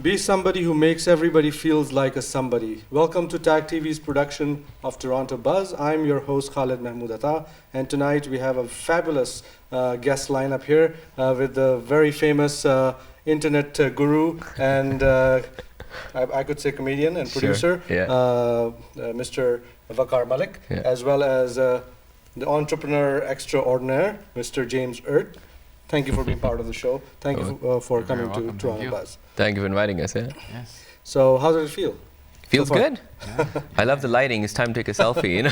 Be somebody who makes everybody feels like a somebody. Welcome to TAGTV's production of Toronto Buzz. I'm your host Khalid Mahmood, and tonight we have a fabulous guest lineup here with the very famous internet guru and I could say comedian and producer, Mr. Waqar Malik, as well as the entrepreneur extraordinaire, Mr. James Erdt. Thank you for being part of the show. Thank you for coming to Toronto Buzz. Thank you for inviting us. Yeah. Yes. So how does it feel? Feels good. Yeah. I love the lighting. It's time to take a selfie. You know,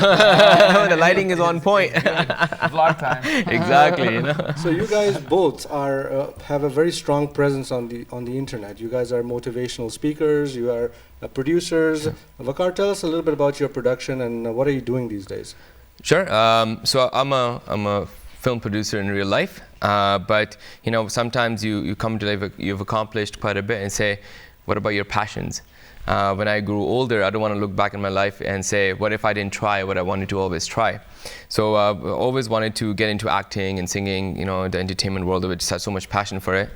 the lighting is on point. Vlog time. Exactly. You know. So you guys both are have a very strong presence on the internet. You guys are motivational speakers. You are producers. Waqar, tell us a little bit about your production and what are you doing these days? Sure. So I'm a film producer in real life, but you know, sometimes you come to life, you've accomplished quite a bit, and say, what about your passions? When I grew older, I don't want to look back in my life and say, what if I didn't try what I wanted to always try? So always wanted to get into acting and singing, you know, the entertainment world, which has so much passion for it.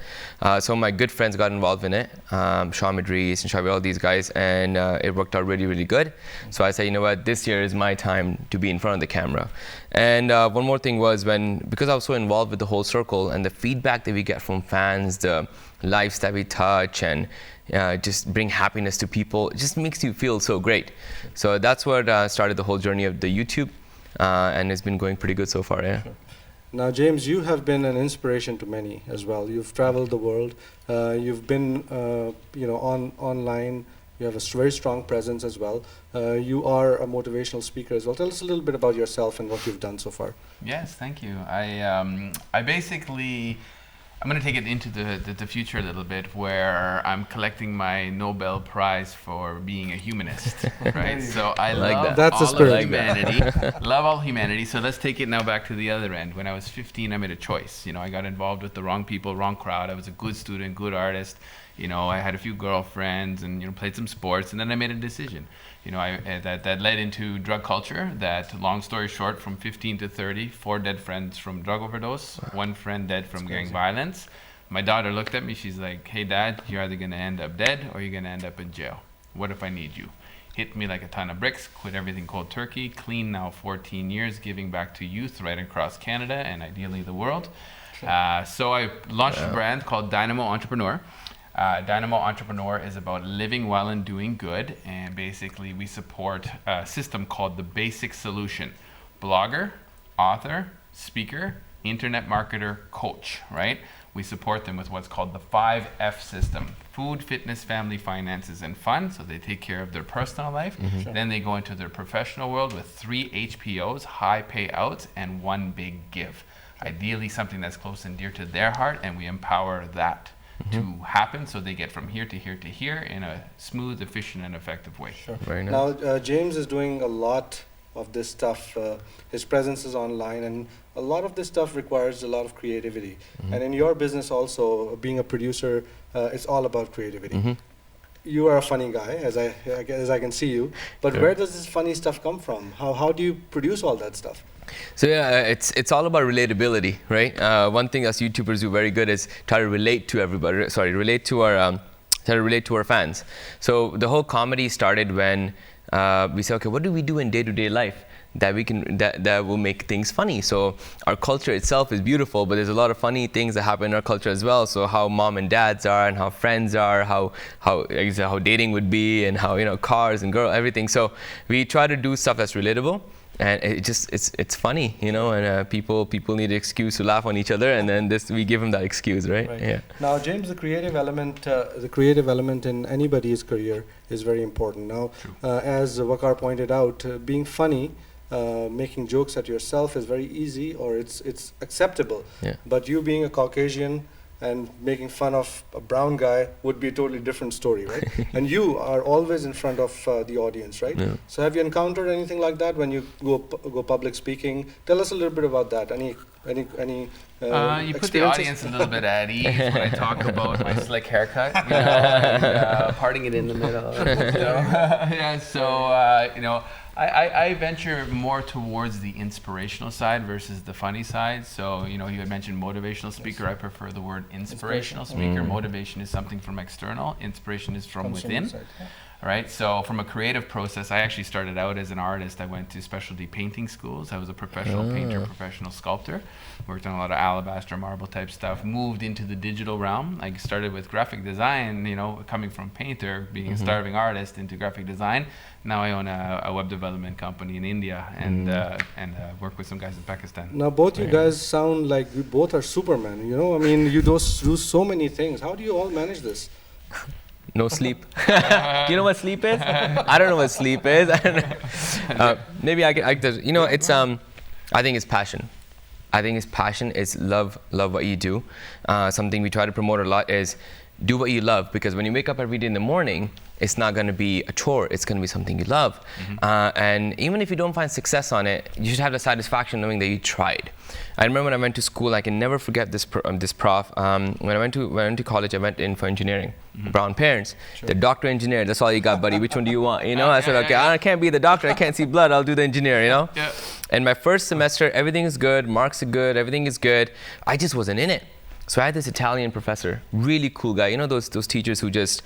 So my good friends got involved in it, Sean Madris and Shavi, all these guys, and it worked out really, really good. So I said, you know what, this year is my time to be in front of the camera. And one more thing was because I was so involved with the whole circle and the feedback that we get from fans, the lives that we touch, and just bring happiness to people, it just makes you feel so great. So that's what started the whole journey of the YouTube, and it's been going pretty good so far. Yeah. Now, James, you have been an inspiration to many as well. You've traveled the world. You've been, you know, online. You have a very strong presence as well. You are a motivational speaker as well. Tell us a little bit about yourself and what you've done so far. Yes, thank you. I basically, I'm going to take it into the future a little bit, where I'm collecting my Nobel Prize for being a humanist, right? So I love all humanity, love all humanity. So let's take it now back to the other end. When I was 15, I made a choice. You know, I got involved with the wrong people, wrong crowd. I was a good student, good artist. You know, I had a few girlfriends and, you know, played some sports, and then I made a decision. You know, that led into drug culture. That, long story short, from 15 to 30, 4 dead friends from drug overdose, 1 friend dead from gang violence. My daughter looked at me, she's like, hey dad, you're either gonna end up dead or you're gonna end up in jail. What if I need you? Hit me like a ton of bricks, quit everything cold turkey, clean now 14 years, giving back to youth right across Canada and ideally the world. So I launched a brand called Dynamo Entrepreneur. Dynamo Entrepreneur is about living well and doing good, and basically we support a system called the Basic Solution. Blogger, author, speaker, internet marketer, coach, right? We support them with what's called the 5F system: food, fitness, family, finances, and fun. So they take care of their personal life. Then they go into their professional world with 3 HPOs, high payouts, and 1 big give. Ideally something that's close and dear to their heart, and we empower that to happen, so they get from here to here to here in a smooth, efficient, and effective way. Sure. Very nice. Now, James is doing a lot of this stuff. His presence is online, and a lot of this stuff requires a lot of creativity. And in your business also, being a producer, it's all about creativity. You are a funny guy, as I can see you. But where does this funny stuff come from? How do you produce all that stuff? So yeah, it's all about relatability, right? One thing us YouTubers do very good is try to relate to everybody. Sorry, relate to our fans. So the whole comedy started when we said, okay, what do we do in day-to-day life that we can that will make things funny? So our culture itself is beautiful, but there's a lot of funny things that happen in our culture as well. So how mom and dads are, and how friends are, how dating would be, and how, you know, cars and girls, everything. So we try to do stuff that's relatable. And it's funny, you know, and people need an excuse to laugh on each other, and then we give them that excuse, right? Yeah. Now, James, the creative element in anybody's career is very important. Now, as Waqar pointed out, being funny, making jokes at yourself is very easy, or it's acceptable. Yeah. But you being a Caucasian and making fun of a brown guy would be a totally different story, right? And you are always in front of the audience, right? Yeah. So have you encountered anything like that when you go public speaking? Tell us a little bit about that. Any you put the audience a little bit at ease when I talk about my slick haircut, you know, and, parting it in the middle. You know? Yeah, so you know, I venture more towards the inspirational side versus the funny side. So, you know, you had mentioned motivational speaker. I prefer the word inspirational speaker. Motivation is something from external. Inspiration is from within. Side, yeah. Right, so from a creative process, I actually started out as an artist. I went to specialty painting schools. I was a professional painter, professional sculptor. Worked on a lot of alabaster, marble type stuff. Moved into the digital realm. I started with graphic design, you know, coming from painter, being a starving artist, into graphic design. Now I own a web development company in India and work with some guys in Pakistan. Now both you guys sound like you both are Superman, you know? I mean, you do so many things. How do you all manage this? No sleep. Do you know what sleep is? I don't know what sleep is. I don't know. Maybe I could, you know, it's, I think it's passion. I think it's passion, it's love what you do. Something we try to promote a lot is do what you love, because when you wake up every day in the morning, it's not going to be a chore, it's going to be something you love. And even if you don't find success on it, you should have the satisfaction knowing that you tried. I remember when I went to school, I can never forget this prof. When I went to college, I went in for engineering. Brown parents, the doctor, engineer, that's all you got, buddy. Which one do you want? You know, I said, okay, I can't be the doctor, I can't see blood, I'll do the engineer, you know? And my first semester, everything is good, marks are good, everything is good. I just wasn't in it. So I had this Italian professor, really cool guy. You know those teachers who just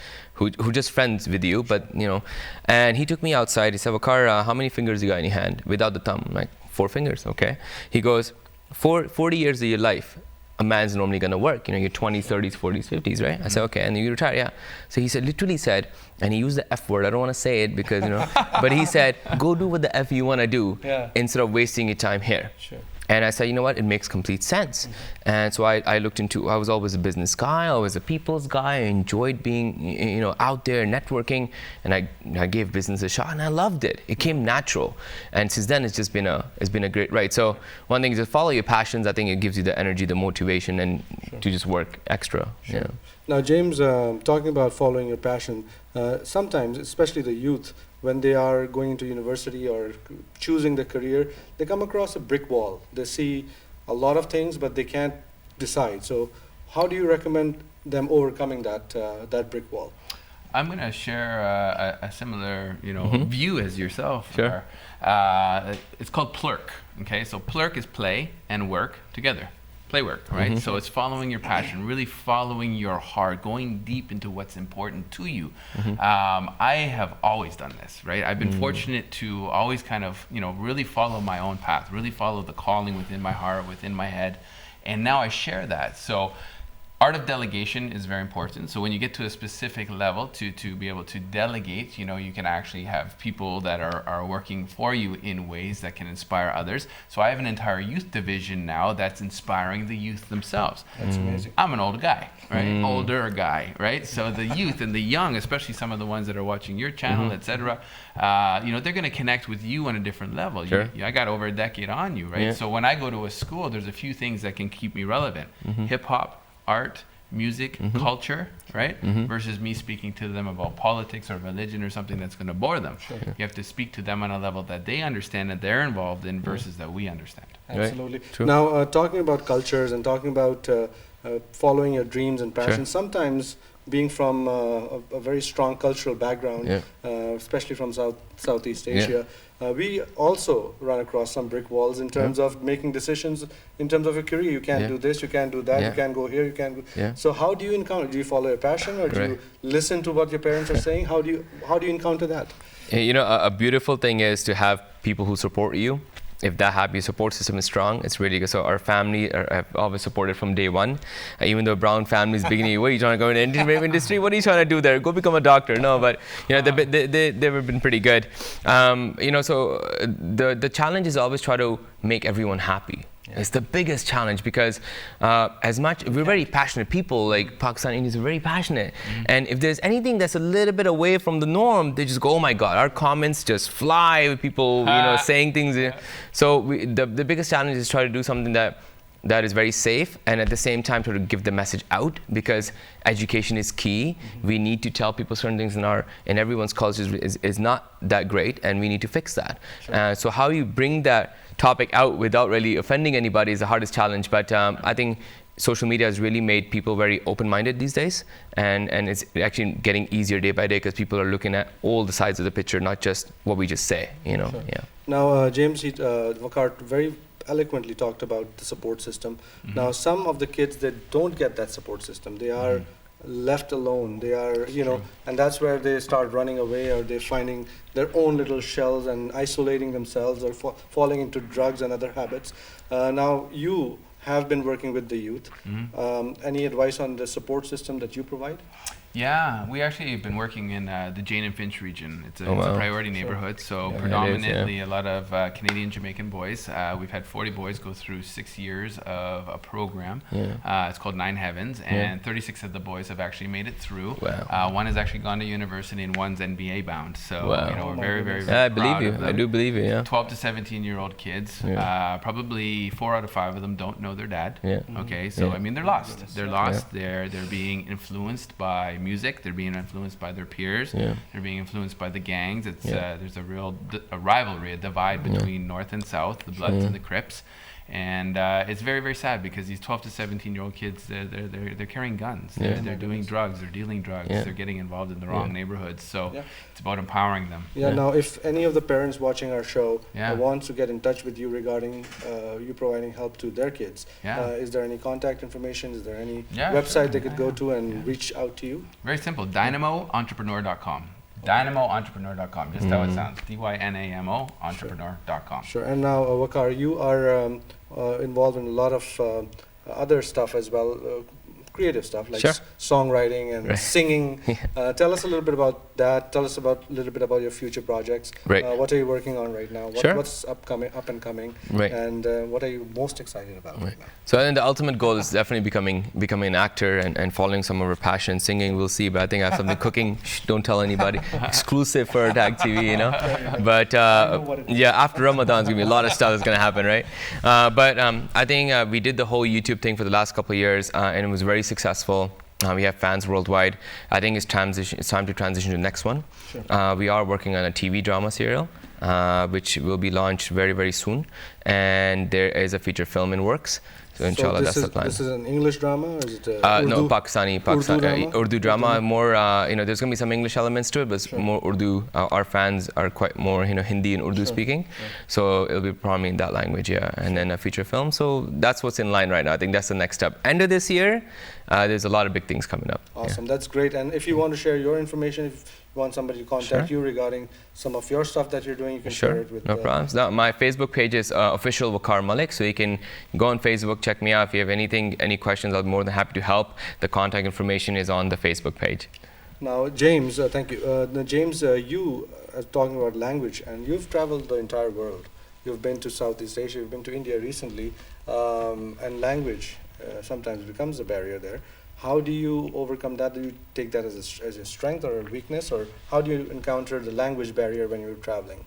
friends with you, but you know. And he took me outside. He said, Waqar, how many fingers you got in your hand without the thumb? I'm like, 4 fingers, okay. He goes, 40 years of your life, a man's normally gonna work. You know, your 20s, 30s, 40s, 50s, right? I said, okay, and then you retire, yeah. So he said, literally said, and he used the F word. I don't want to say it because, you know, but he said, go do what the F you want to do instead of wasting your time here. Sure. And I said, you know what, it makes complete sense. And so I looked into, I was always a business guy, always a people's guy. I enjoyed being, you know, out there networking, and I gave business a shot, and I loved it. It came natural. And since then, it's been a great ride. So one thing is to follow your passions. I think it gives you the energy, the motivation, and to just work extra. Sure. You know? Now, James, talking about following your passion, sometimes, especially the youth, when they are going into university or choosing the career, they come across a brick wall. They see a lot of things, but they can't decide. So how do you recommend them overcoming that brick wall? I'm going to share a similar, you know, view as yourself. Sure. It's called plurk. Okay, so plurk is play and work together. Play work, right? So it's following your passion, really following your heart, going deep into what's important to you. I have always done this, right? I've been fortunate to always kind of, you know, really follow my own path, really follow the calling within my heart, within my head, and now I share that. So art of delegation is very important. So when you get to a specific level to be able to delegate, you know, you can actually have people that are working for you in ways that can inspire others. So I have an entire youth division now that's inspiring the youth themselves. That's amazing. I'm an old guy, right? Older guy, right? So the youth and the young, especially some of the ones that are watching your channel, etc., you know, they're going to connect with you on a different level. Sure. I got over a decade on you, right? So when I go to a school, there's a few things that can keep me relevant. Hip hop, art, music, culture, right? Versus me speaking to them about politics or religion or something that's going to bore them. Sure. You have to speak to them on a level that they understand, that they're involved in, versus that we understand. Absolutely. Right. True. Now, talking about cultures and talking about following your dreams and passions, sometimes being from a very strong cultural background, especially from Southeast Asia, we also run across some brick walls in terms of making decisions in terms of your career. You can't do this, you can't do that, you can't go here, you can't go. So how do you encounter? Do you follow your passion, or do you listen to what your parents are saying? How do you encounter that? You know, a beautiful thing is to have people who support you. If that happy support system is strong, it's really good. So our family have always supported from day one. Even though Brown family is beginning, what are you trying to go into entertainment industry? What are you trying to do there? Go become a doctor. No, but you know, they've been pretty good. You know, so the challenge is always try to make everyone happy. It's the biggest challenge, because as much we're very passionate people, like Pakistan Indians are very passionate, and if there's anything that's a little bit away from the norm, they just go, oh my God, our comments just fly with people, you know, saying things. So the biggest challenge is try to do something that is very safe, and at the same time try to give the message out, because education is key. We need to tell people certain things in everyone's culture is not that great, and we need to fix that. So how you bring that topic out without really offending anybody is the hardest challenge, but I think social media has really made people very open-minded these days, and it's actually getting easier day by day because people are looking at all the sides of the picture, not just what we just say, you know. Sure. Yeah. Now, James, Waqar very eloquently talked about the support system. Now, some of the kids, they don't get that support system. They are left alone. They are, you know, and that's where they start running away, or they're finding their own little shells and isolating themselves, or falling into drugs and other habits. Now, you have been working with the youth. Any advice on the support system that you provide? Yeah, we actually have been working in the Jane and Finch region. It's a priority neighborhood, so predominantly a lot of Canadian Jamaican boys. We've had 40 boys go through 6 years of a program. It's called Nine Heavens, and 36 of the boys have actually made it through. One has actually gone to university, and one's NBA bound. So you know, we're very, very, very I believe you. I do believe you. Yeah. 12 to 17-year-old kids. Probably 4 out of 5 of them don't know their dad. Okay, so I mean, they're lost. They're lost. They're being influenced by music. They're being influenced by their peers. They're being influenced by the gangs. It's there's a real rivalry, a divide between North and South, the Bloods and the Crips. And it's very, very sad because these 12 to 17-year-old kids, they're carrying guns. They're doing drugs. They're dealing drugs. They're getting involved in the wrong neighborhoods. So it's about empowering them. Now, if any of the parents watching our show wants to get in touch with you regarding you providing help to their kids, is there any contact information? Is there any website they could go to and reach out to you? Very simple. DynamoEntrepreneur.com. DynamoEntrepreneur.com, just how it sounds. DYNAMO entrepreneur.com. Sure. And now, Waqar, you are involved in a lot of other stuff as well, creative stuff like songwriting and singing. Tell us a little bit about that. Tell us a little bit about your future projects. What are you working on right now? What's up and coming? And what are you most excited about right now? So I think the ultimate goal is definitely becoming an actor and following some of our passion. Singing, we'll see, but I think I have something cooking. Don't tell anybody. Exclusive for TAGTV, you know. But after Ramadan, there's gonna be a lot of stuff that's gonna happen, right? But I think we did the whole YouTube thing for the last couple of years, and it was very successful. We have fans worldwide. I think it's time to transition to the next one. We are working on a TV drama serial, which will be launched very, very soon. And there is a feature film in works. So inshallah, that's the plan. This is an English drama, or is it Urdu? No, Pakistani Urdu drama. More, you know, there's gonna be some English elements to it, but it's more Urdu. Our fans are quite more, you know, Hindi and Urdu speaking, so it'll be probably in that language, and then a feature film. So that's what's in line right now. I think that's the next step. End of this year, there's a lot of big things coming up. Awesome, that's great. And if you want to share your information, if you want somebody to contact you regarding some of your stuff that you're doing, you can share it with. No problems. Now, my Facebook page is official Waqar Malik, so you can go on Facebook, check me out. If you have any questions, I'll be more than happy to help. The contact information is on the Facebook page. Now, James, thank you. James, you are talking about language, and you've traveled the entire world. You've been to Southeast Asia, you've been to India recently, and language sometimes becomes a barrier there. How do you overcome that? Do you take that as a strength or a weakness, or how do you encounter the language barrier when you're traveling?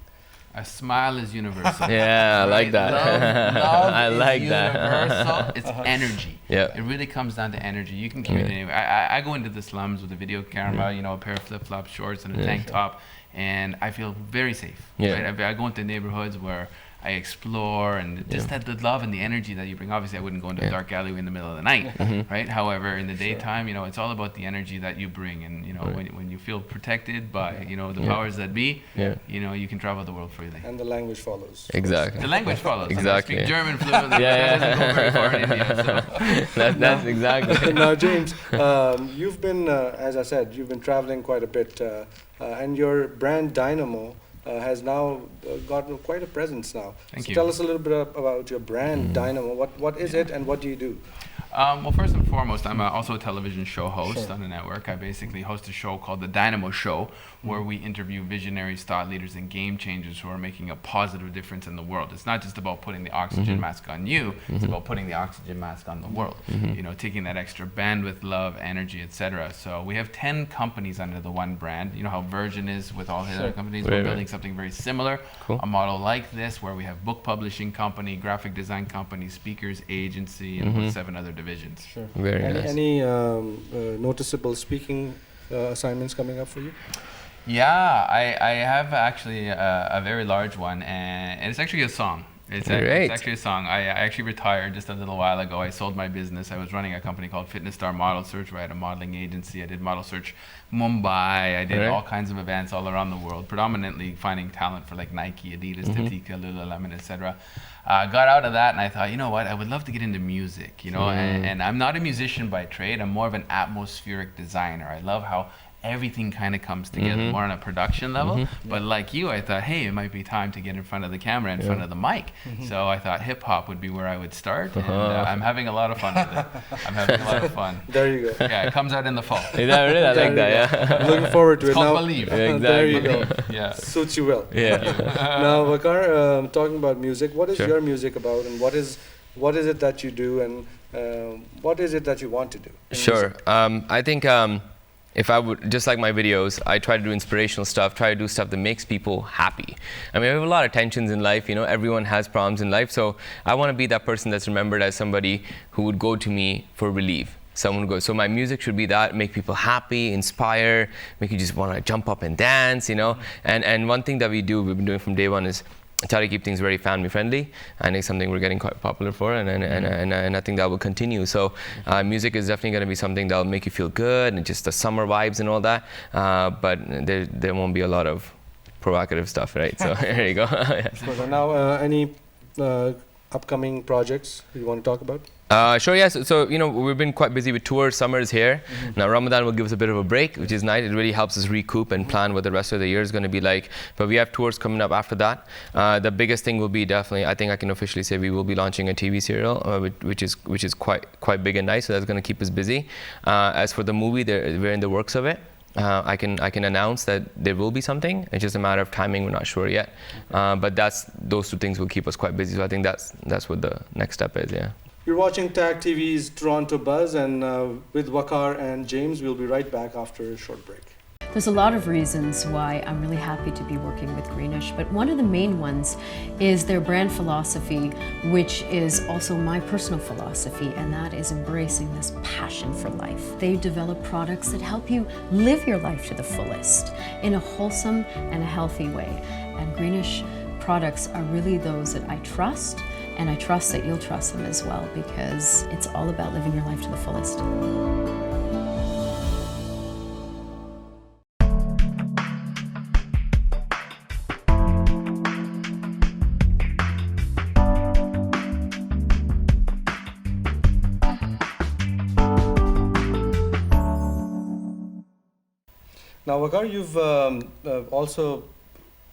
A smile is universal. Yeah, I like that. Love I like is that. universal. It's energy. It really comes down to energy. You can communicate. I go into the slums with a video camera, you know, a pair of flip-flop shorts and a tank top, and I feel very safe. Right? I go into neighborhoods where I explore, and just that the love and the energy that you bring. Obviously, I wouldn't go into a dark alleyway in the middle of the night, right? However, in the daytime, you know, it's all about the energy that you bring, and you know, when you feel protected by, you know, the powers that be, you know, you can travel the world freely. And the language follows. Exactly. The language follows. Exactly. I speak German fluently. That doesn't go very far in India. So. That's exactly. Now, James, you've been, as I said, you've been traveling quite a bit, and your brand Dynamo has now gotten quite a presence now. Thank you. Tell us a little bit about your brand Dynamo. What is it, and what do you do? Well, first and foremost, I'm also a television show host on the network. I basically host a show called The Dynamo Show, where we interview visionaries, thought leaders, and game changers who are making a positive difference in the world. It's not just about putting the oxygen mask on you, it's about putting the oxygen mask on the world. You know, taking that extra bandwidth, love, energy, etc. So we have 10 companies under the one brand. You know how Virgin is with all his other companies? We're building something very similar, a model like this, where we have book publishing company, graphic design company, speakers agency, and with 7 other divisions. Very nice. Any noticeable speaking assignments coming up for you? Yeah, I have actually a very large one, and it's actually a song. It's Great. actually a song. I actually retired just a little while ago. I sold my business. I was running a company called Fitness Star Model Search, where I had a modeling agency. I did Model Search Mumbai. I did all kinds of events all around the world, predominantly finding talent for like Nike, Adidas, Tatika, Lululemon, etc. Got out of that and I thought, you know what, I would love to get into music, you know, and I'm not a musician by trade. I'm more of an atmospheric designer. I love how everything kind of comes together more on a production level. But like you, I thought, hey, it might be time to get in front of the camera, in front of the mic. So I thought hip hop would be where I would start, and I'm having a lot of fun with it. I'm having a lot of fun. There you go. Yeah, it comes out in the fall. Is that really? I like that, yeah. I'm looking forward to it. It's called Now, Believe. Yeah, exactly. there you go. Yeah. Suits you well. Yeah. Now, Waqar, talking about music, what is Sure. your music about, and what is it that you do, and what is it that you want to do? in Sure. music? I think if I would, just like my videos, I try to do inspirational stuff, try to do stuff that makes people happy. I mean, we have a lot of tensions in life, you know, everyone has problems in life, so I want to be that person that's remembered as somebody who would go to me for relief. Someone would go, so my music should be that, make people happy, inspire, make you just want to jump up and dance, you know. And one thing that we've been doing from day one is try to keep things very family friendly. I think it's something we're getting quite popular for, and I think that will continue. So music is definitely going to be something that will make you feel good, and just the summer vibes and all that. But there won't be a lot of provocative stuff, right? So there you go. So now, any upcoming projects you want to talk about? Sure, yes. So, you know, we've been quite busy with tours. Summer is here. Now, Ramadan will give us a bit of a break, which is nice. It really helps us recoup and plan what the rest of the year is going to be like. But we have tours coming up after that. The biggest thing will be definitely, I think I can officially say we will be launching a TV serial, which is quite big and nice. So that's going to keep us busy. As for the movie, we're in the works of it. I can announce that there will be something. It's just a matter of timing. We're not sure yet. But those two things will keep us quite busy. So I think that's what the next step is. Yeah. You're watching TAGTV's Toronto Buzz, and with Waqar and James, we'll be right back after a short break. There's a lot of reasons why I'm really happy to be working with Greenish, but one of the main ones is their brand philosophy, which is also my personal philosophy, and that is embracing this passion for life. They develop products that help you live your life to the fullest in a wholesome and a healthy way. And Greenish products are really those that I trust, and I trust that you'll trust them as well, because it's all about living your life to the fullest. Now, Waqar, you've also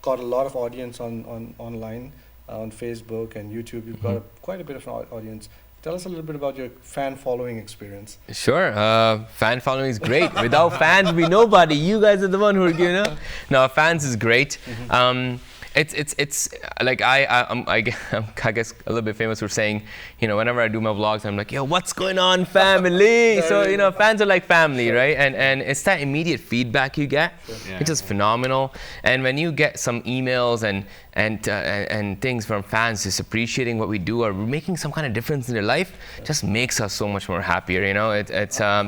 got a lot of audience online, on Facebook and YouTube. You've got quite a bit of an audience. Tell us a little bit about your fan following experience. Sure. Fan following is great. Without fans, we nobody. You guys are the one who are giving up. No, fans is great. It's like I guess a little bit famous for saying, you know, whenever I do my vlogs, I'm like, yo, what's going on, family? So, you know, fans are like family, right? And it's that immediate feedback you get, which is phenomenal. And when you get some emails and things from fans just appreciating what we do, or we're making some kind of difference in their life, just makes us so much more happier, you know?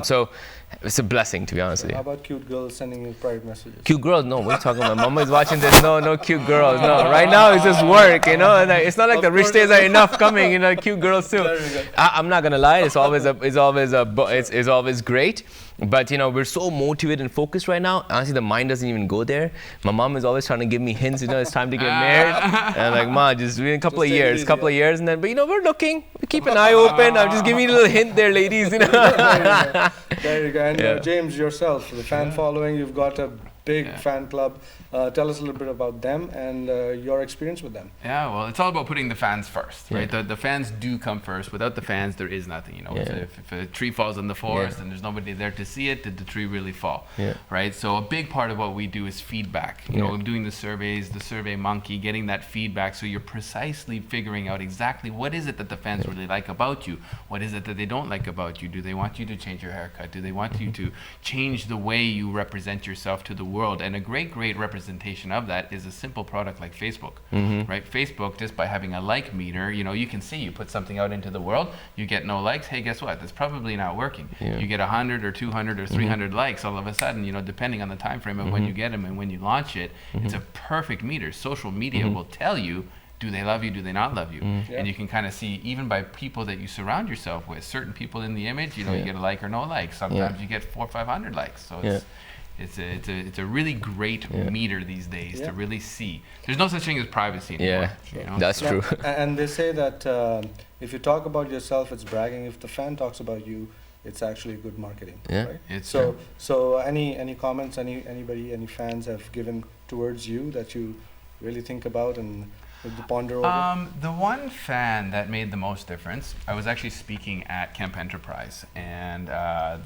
So it's a blessing, to be honest with you. How about cute girls sending you private messages? Cute girls? No, what are you talking about? Mama is watching this. No cute girls. No, right now it's just work, you know. And it's not like the rich days are enough coming, you know. Cute girls too. I'm not gonna lie. It's always great. But you know, we're so motivated and focused right now. Honestly, the mind doesn't even go there. My mom is always trying to give me hints. You know, it's time to get married. And I'm like, Ma, just in a couple of years, and then. But you know, we're looking. We keep an eye open. I'm just giving you a little hint there, ladies. You know. There you go. And James, yourself, the fan following, you've got a big fan club. Tell us a little bit about them and your experience with them. Yeah, well, it's all about putting the fans first, right? The fans do come first. Without the fans, there is nothing. You know, if a tree falls in the forest and there's nobody there to see it, did the tree really fall? Right. So a big part of what we do is feedback. You know, doing the surveys, the Survey Monkey, getting that feedback, so you're precisely figuring out exactly what is it that the fans really like about you. What is it that they don't like about you? Do they want you to change your haircut? Do they want you to change the way you represent yourself to the world? And a great representation of that is a simple product like Facebook, right? Facebook, just by having a like meter, you know, you can see you put something out into the world, you get no likes. Hey, guess what? That's probably not working. You get 100 or 200 or 300 likes all of a sudden, you know, depending on the time frame of when you get them and when you launch it. It's a perfect meter. Social media will tell you do they love you? Do they not love you? Yeah. And you can kind of see, even by people that you surround yourself with, certain people in the image, you know, you get a like or no like. Sometimes you get 400 or 500 likes. So it's a really great meter these days to really see. There's no such thing as privacy anymore. Yeah, you know? that's true. And they say that if you talk about yourself, it's bragging. If the fan talks about you, it's actually good marketing. Yeah. Right? It's So, true. so any comments, any fans have given towards you that you really think about and ponder over? The one fan that made the most difference, I was actually speaking at Camp Enterprise, and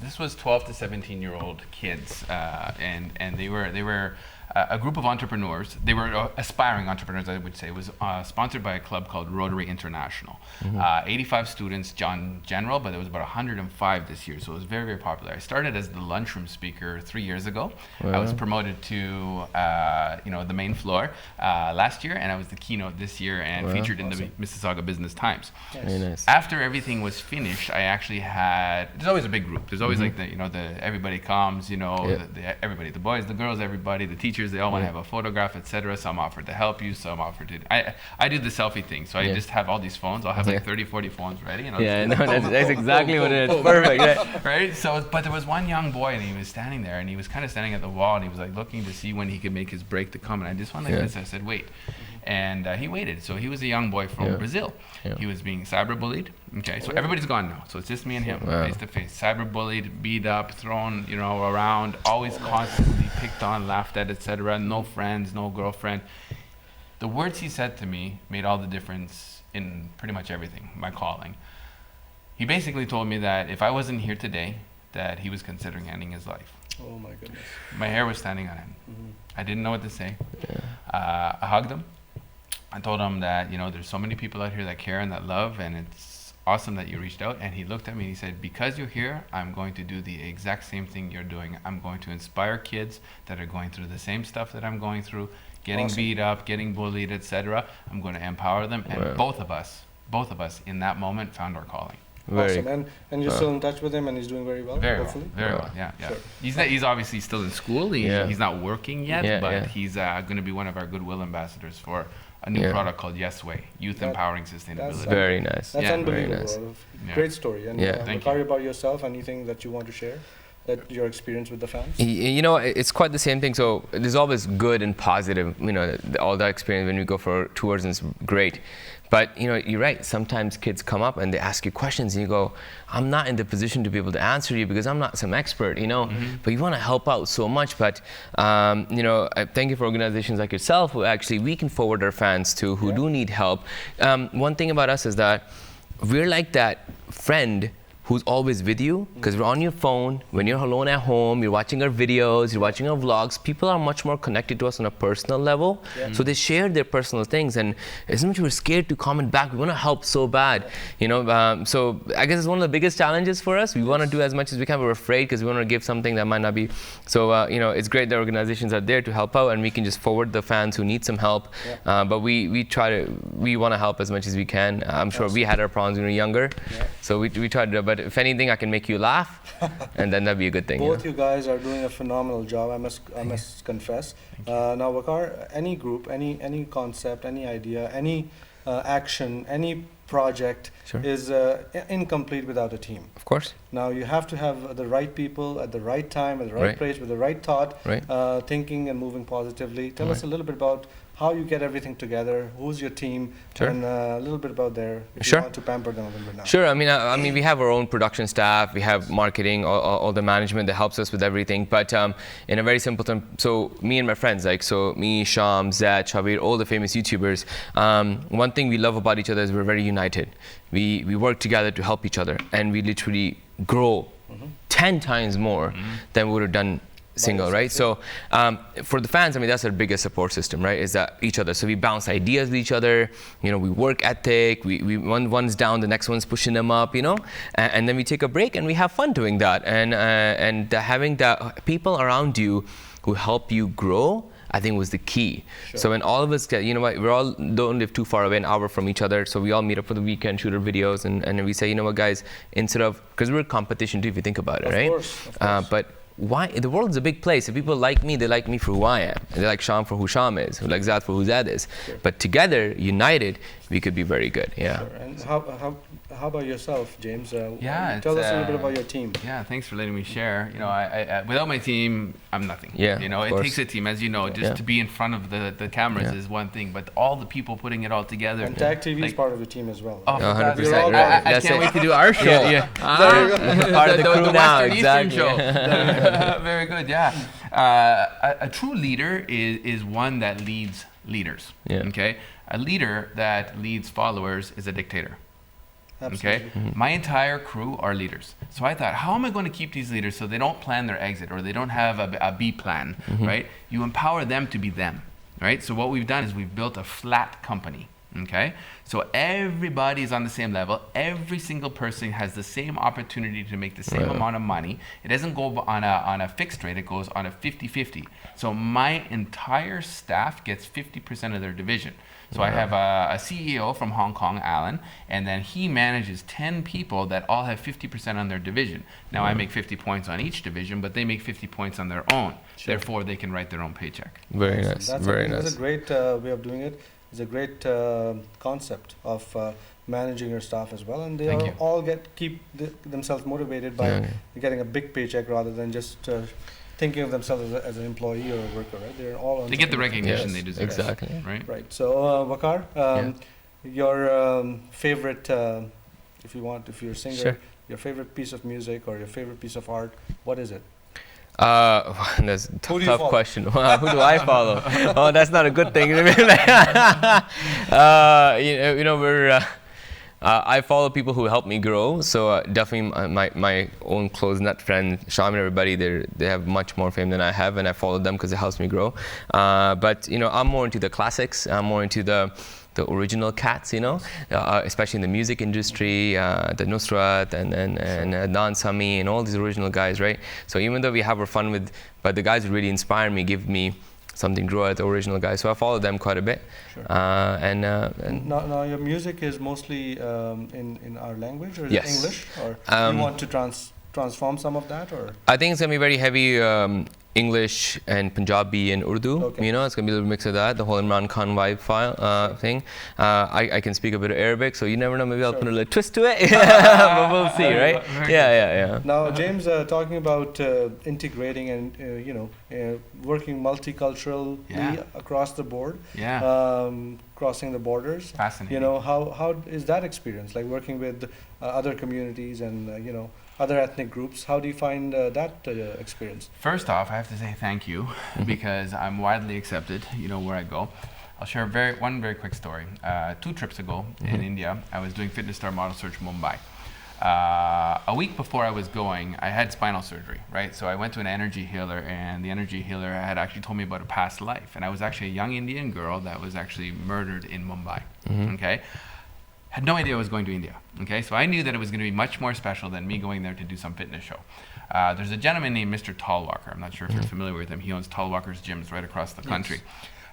this was 12 to 17-year-old kids, and they were a group of entrepreneurs. They were aspiring entrepreneurs, I would say. It was sponsored by a club called Rotary International. 85 students, general, but there was about 105 this year, so it was very, very popular. I started as the lunchroom speaker 3 years ago. I was promoted to the main floor last year, and I was the keynote this year and featured in the Mississauga Business Times. Yes. Very nice. After everything was finished, I actually had. There's always a big group. There's always like everybody comes. Everybody, the boys, the girls, everybody, the teachers. They all want to have a photograph, etc. Some offer to help you. Some offer to. I do the selfie thing, so I just have all these phones. I'll have like 30, 40 phones ready. And I'll just That's exactly what it is. Perfect. Right? Right. So, but there was one young boy, and he was standing there, and he was kind of standing at the wall, and he was like looking to see when he could make his break to come. And I just went like this. I said, wait. And he waited. So he was a young boy from Brazil. He was being cyberbullied. Okay, so everybody's gone now. So it's just me and him, face to face. Cyberbullied, beat up, thrown, around, always constantly picked on, laughed at, etc. No friends, no girlfriend. The words he said to me made all the difference in pretty much everything, my calling. He basically told me that if I wasn't here today, that he was considering ending his life. Oh my goodness. My hair was standing on end. I didn't know what to say. I hugged him. I told him that, there's so many people out here that care and that love, and it's awesome that you reached out. And he looked at me and he said, because you're here, I'm going to do the exact same thing you're doing. I'm going to inspire kids that are going through the same stuff that I'm going through, getting beat up, getting bullied, etc. I'm going to empower them. And both of us in that moment found our calling. Awesome. And you're still in touch with him, and he's doing very well, hopefully? Very well, yeah. Sure. He's obviously still in school. He's not working yet, but he's going to be one of our goodwill ambassadors for a new product called Yes Way, Youth Empowering Sustainability. Very nice. That's unbelievable. Very nice. Great story. And Thank you. about yourself, anything that you want to share? That your experience with the fans? It's quite the same thing. So there's always good and positive, all that experience when we go for tours, and it's great. But you're right. Sometimes kids come up and they ask you questions, and you go, "I'm not in the position to be able to answer you because I'm not some expert, But you want to help out so much. But I thank you for organizations like yourself who actually we can forward our fans to who do need help. One thing about us is that we're like that friend who's always with you, because we're on your phone. When you're alone at home, you're watching our videos, you're watching our vlogs. People are much more connected to us on a personal level. So they share their personal things, and as much as we're scared to comment back, we want to help so bad. So I guess it's one of the biggest challenges for us. We want to do as much as we can, but we're afraid because we want to give something that might not be. So it's great that organizations are there to help out, and we can just forward the fans who need some help. But we want to help as much as we can. I'm sure we had our problems when we were younger, so we try to do it. But if anything, I can make you laugh, and then that'd be a good thing. Both you guys are doing a phenomenal job. I must confess. Now, Waqar, any group, any concept, any idea, any action, any project is incomplete without a team. Of course. Now you have to have the right people at the right time, at the right place, with the right thought, thinking and moving positively. Tell us a little bit about how you get everything together, who's your team, and a little bit about if you want to pamper them a little bit now. Sure. I mean, we have our own production staff, we have marketing, all the management that helps us with everything. But in a very simple term, so me and my friends, me, Sham, Zed, Shabir, all the famous YouTubers, one thing we love about each other is we're very united. We work together to help each other, and we literally grow 10 times more than we would have done single, right? So for the fans, that's our biggest support system, right? Is that each other. So we bounce ideas with each other. We work ethic. We one's down, the next one's pushing them up. And then we take a break and we have fun doing that. And having that people around you who help you grow, I think was the key. So when all of us get, we all don't live too far away, an hour from each other. So we all meet up for the weekend, shoot our videos, and we say, guys, instead of, because we're competition too, if you think about it, right? Of course. But why the world's a big place. If people like me, they like me for who I am. And they like Sham for who Sham is, who like Zad for who Zad is. Sure. But together, united, we could be very good. Yeah. Sure. And how about yourself, James? Yeah, tell us a little bit about your team. Yeah, thanks for letting me share. You know, I without my team, I'm nothing. Yeah, you know, it course. takes a team, as you know. Just to be in front of the cameras is one thing, but all the people putting it all together. And TAGTV is like, part of the team as well. Oh, right? 100%. I That's can't it. wait to do our show. Yeah. Part of the crew now, Western exactly. Eastern show. Very good, yeah. A true leader is one that leads leaders. Yeah. Okay, a leader that leads followers is a dictator. Absolutely. Okay, my entire crew are leaders. So I thought, how am I going to keep these leaders so they don't plan their exit or they don't have a B plan, right? You empower them to be them, right? So what we've done is we've built a flat company. Okay, so everybody is on the same level. Every single person has the same opportunity to make the same amount of money. It doesn't go on a fixed rate, it goes on a 50-50. So my entire staff gets 50% of their division. So I have a CEO from Hong Kong, Alan, and then he manages 10 people that all have 50% on their division. Now I make 50 points on each division, but they make 50 points on their own. Sure. Therefore, they can write their own paycheck. Very nice. Very nice. That's a great way of doing it. It's a great concept of managing your staff as well, and they all keep themselves motivated by getting a big paycheck rather than just thinking of themselves as an employee or a worker. Right? They're all. They get the recognition they deserve. Exactly. Right. Right. So Waqar, your favorite, if you're a singer, Sure. your favorite piece of music or your favorite piece of art, what is it? That's a Who do you tough follow? question. Who do I follow? Oh, that's not a good thing. We're. I follow people who help me grow. So definitely my own close nut friend, Sham and everybody, they have much more fame than I have, and I follow them because it helps me grow. But I'm more into the classics. I'm more into the original cats, especially in the music industry, the Nusrat and Adnan Sami and all these original guys, right? So even though we have our fun with, but the guys who really inspire me, give me something to grow at, the original guys. So I follow them quite a bit. Sure. And now your music is mostly in our language, or is Yes. it English, or you want to transform some of that, or? I think it's gonna be very heavy English and Punjabi and Urdu. Okay. It's gonna be a little mix of that. The whole Imran Khan vibe thing. I can speak a bit of Arabic, so you never know. Maybe I'll put a little twist to it. But we'll see, right? Yeah. Now, James, talking about integrating and working multiculturally across the board, crossing the borders. Fascinating. How is that experience? Like working with other communities and other ethnic groups. How do you find that experience? First off, I have to say thank you because I'm widely accepted, where I go. I'll share one very quick story. 2 trips ago in India, I was doing Fitness Star Model Search Mumbai. A week before I was going, I had spinal surgery, right? So I went to an energy healer, and the energy healer had actually told me about a past life. And I was actually a young Indian girl that was actually murdered in Mumbai, okay? Had no idea I was going to India, okay? So I knew that it was going to be much more special than me going there to do some fitness show. There's a gentleman named Mr. Tallwalker. I'm not sure if you're familiar with him. He owns Tallwalker's gyms right across the country.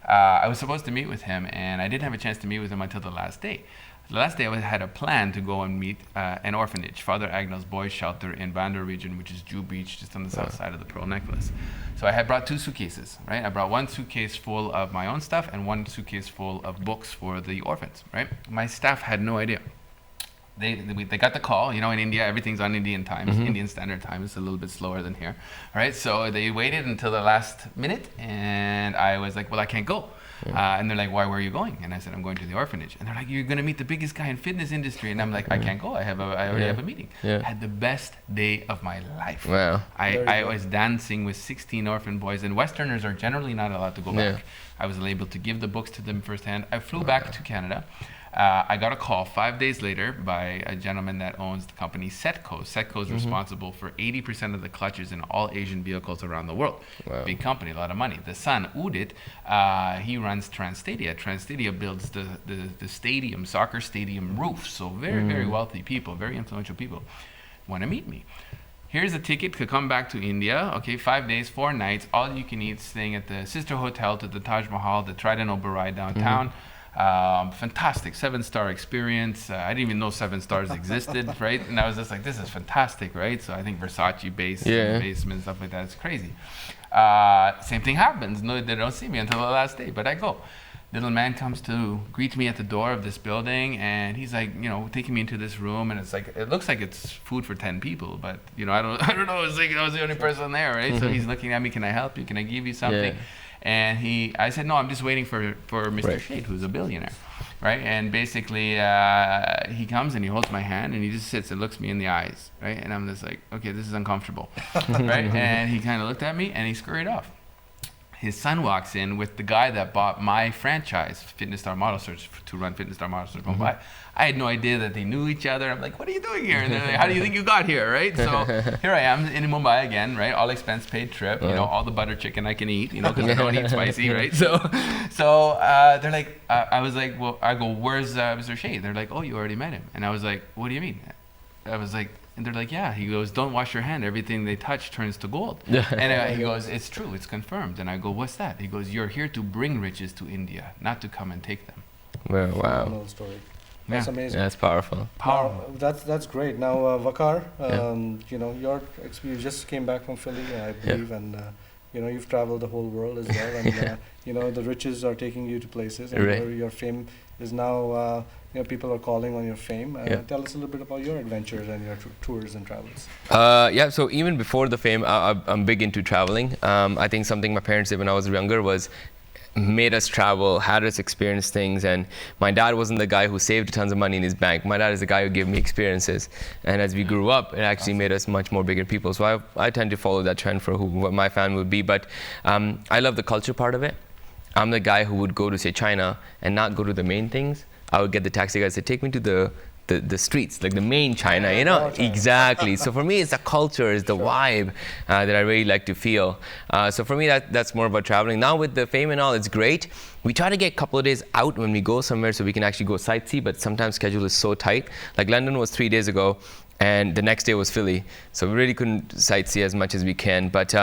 I was supposed to meet with him, and I didn't have a chance to meet with him until the last day. The last day I had a plan to go and meet an orphanage, Father Agnell's Boys Shelter in Bandar region, which is Jew Beach, just on the south side of the Pearl Necklace. So I had brought 2 suitcases, right? I brought 1 suitcase full of my own stuff and 1 suitcase full of books for the orphans, right? My staff had no idea. They got the call, in India, everything's on Indian time, Indian Standard Time. It's a little bit slower than here, right? So they waited until the last minute, and I was like, well, I can't go. And they're like, why, where are you going? And I said, I'm going to the orphanage. And they're like, you're going to meet the biggest guy in fitness industry. And I'm like, I can't go. I already have a meeting. I had the best day of my life. Wow. I was dancing with 16 orphan boys, and Westerners are generally not allowed to go back. I was able to give the books to them firsthand. I flew back to Canada. I got a call 5 days later by a gentleman that owns the company Setco. Setco is responsible for 80% of the clutches in all Asian vehicles around the world. Wow. Big company, a lot of money. The son, Udit, he runs Transstadia. Transstadia builds the stadium, soccer stadium roofs. So very, very wealthy people, very influential people want to meet me. Here's a ticket to come back to India. Okay, 5 days, 4 nights, all you can eat, staying at the sister hotel to the Taj Mahal, the Trident Oberoi downtown. Fantastic 7-star experience. I didn't even know 7 stars existed, right? And I was just like, this is fantastic, right? So I think Versace base, basement, stuff like that is crazy. Same thing happens. No, they don't see me until the last day, but I go. Little man comes to greet me at the door of this building, and he's like, you know, taking me into this room, and it's like, it looks like it's food for 10 people, but you know, I don't know. It's like I was the only person there, right? So he's looking at me. Can I help you? Can I give you something? And I said, no, I'm just waiting for Mr. Shade, who's a billionaire, right? And basically, he comes and he holds my hand and he just sits and looks me in the eyes, right? And I'm just like, okay, this is uncomfortable, right? And he kind of looked at me and he scurried off. His son walks in with the guy that bought my franchise, Fitness Star Model Search, to run Fitness Star Model Search Mumbai. I had no idea that they knew each other. I'm like, what are you doing here? And they're like, how do you think you got here, right? So here I am in Mumbai again, right? All expense paid trip, you know, all the butter chicken I can eat, you know, because I don't eat spicy, right? So they're like, I was like, well, I go, where's Mr. Shade? They're like, oh, you already met him. And I was like, what do you mean? I was like, and they're like, yeah. He goes, don't wash your hand. Everything they touch turns to gold. And he goes, it's true. It's confirmed. And I go, what's that? He goes, you're here to bring riches to India, not to come and take them. Well, wow. Phenomenal story. That's amazing. Yeah, that's powerful. That's great. Now, Waqar, you know, you just came back from Philly, I believe, and you know, you've traveled the whole world as well, and you know, the riches are taking you to places, and your fame is now. You know, people are calling on your fame. Tell us a little bit about your adventures and your tours and travels. Yeah, so even before the fame, I'm big into traveling. I think something my parents did when I was younger was made us travel, had us experience things, and my dad wasn't the guy who saved tons of money in his bank. My dad is the guy who gave me experiences, and as we grew up, it actually made us much more bigger people. So I tend to follow that trend for what my family would be, but I love the culture part of it. I'm the guy who would go to, say, China and not go to the main things. I would get the taxi guy to say, take me to the streets, like the main China, you know? Exactly. So for me, it's the culture, it's the vibe that I really like to feel. So for me, that's more about traveling. Now with the fame and all, it's great. We try to get a couple of days out when we go somewhere so we can actually go sightsee, but sometimes schedule is so tight. Like London was 3 days ago, and the next day was Philly. So we really couldn't sightsee as much as we can, but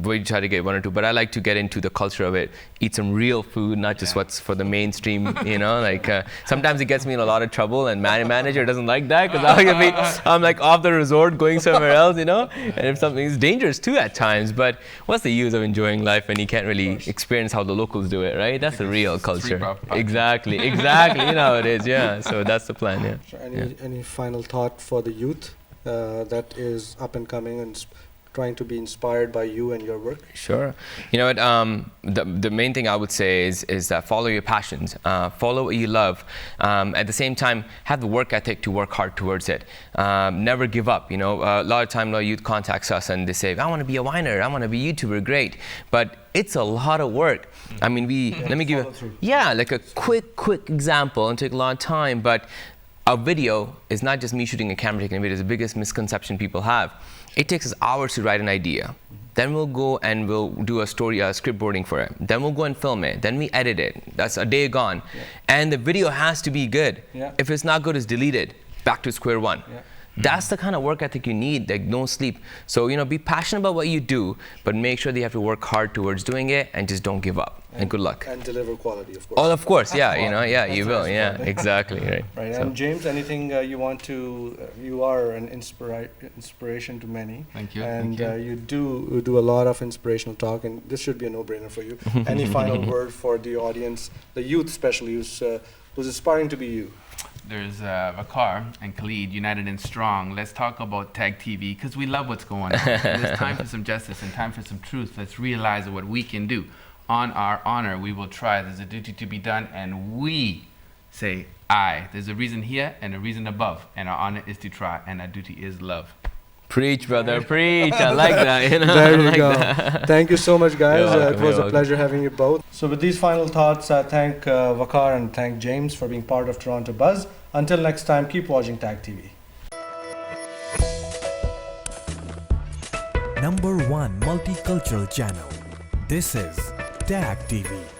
we try to get 1 or 2. But I like to get into the culture of it, eat some real food, not just what's for the mainstream, you know, like sometimes it gets me in a lot of trouble, and manager doesn't like that, because I'm like off the resort going somewhere else, you know, and if something is dangerous too at times, but what's the use of enjoying life when you can't really experience how the locals do it, right? That's the real culture. Exactly, you know how it is, yeah. So that's the plan, yeah. So any final thought for the youth that is up and coming and trying to be inspired by you and your work? Sure. You know what, the main thing I would say is that follow your passions, follow what you love. At the same time, have the work ethic to work hard towards it. Never give up. You know, a lot of time, youth contacts us and they say, I want to be a winer, I want to be a YouTuber, great. But it's a lot of work. I mean, let me give you, like a quick example, and take a lot of time, but a video is not just me shooting a camera taking a video. It's the biggest misconception people have. It takes us hours to write an idea. Then we'll go and we'll do a story, script boarding for it. Then we'll go and film it. Then we edit it. That's a day gone. And the video has to be good. If it's not good, it's deleted. Back to square one. That's the kind of work ethic you need, like no sleep. So, you know, be passionate about what you do, but make sure that you have to work hard towards doing it, and just don't give up. And good luck. And deliver quality, of course. Oh, of course, yeah, you know, yeah, you will, yeah, exactly, right. Right, so. And James, anything you want to, you are an inspiration to many. Thank you. And you do a lot of inspirational talk, and this should be a no-brainer for you. Any final word for the audience, the youth especially, who's aspiring to be you? There's Waqar and Khalid, united and strong. Let's talk about TAGTV, because we love what's going on. There's time for some justice and time for some truth. Let's realize what we can do. On our honor, we will try. There's a duty to be done, and we say I. There's a reason here and a reason above, and our honor is to try, and our duty is love. Preach, brother, preach. I like that. You know, there you go. Thank you so much, guys. It was a pleasure having you both. So with these final thoughts, I thank Waqar and thank James for being part of Toronto Buzz. Until next time, keep watching TAGTV. #1 multicultural channel. This is TAGTV.